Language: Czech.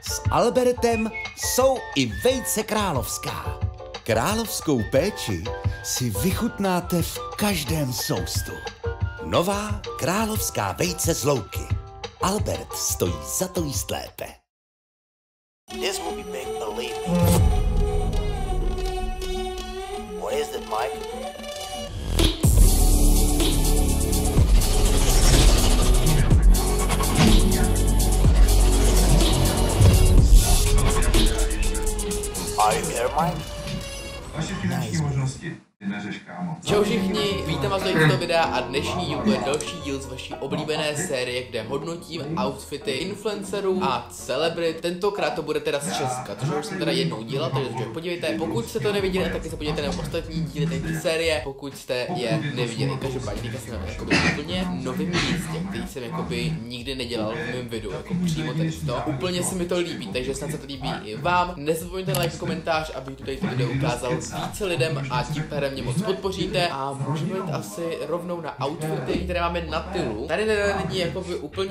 S Albertem jsou i vejce královská. Královskou péči si vychutnáte v každém soustu. Nová královská vejce z louky. Albert stojí za to jíst lépe. This will be big, believe me. What is it, Mike? Are you here, Mike? Vaše finanční možnosti neřeš, kámo. Čau všichni, vítám vás do toho videa a dnešní díl je další díl z vaší oblíbené série, kde hodnotím outfity influencerů a celebrit. Tentokrát to bude teda z Česka, což už jsem teda jednou dělal, takže podívejte. Pokud jste to neviděli, tak se podívejte na ostatní díly této série, pokud jste je neviděli. Každopádně teďka jsem jakoby úplně novým místě, který jsem jakoby nikdy nedělal v mém videu, jako přímo tady to. Úplně se mi to líbí, takže snad se to líbí i vám. Nezapomeňte na like, komentář, abych tutaj to video ukázal více lidem a tím pádem mě moc podpoříte a můžeme jít asi rovnou na outfity, které máme na tylu. Tady není jakoby úplně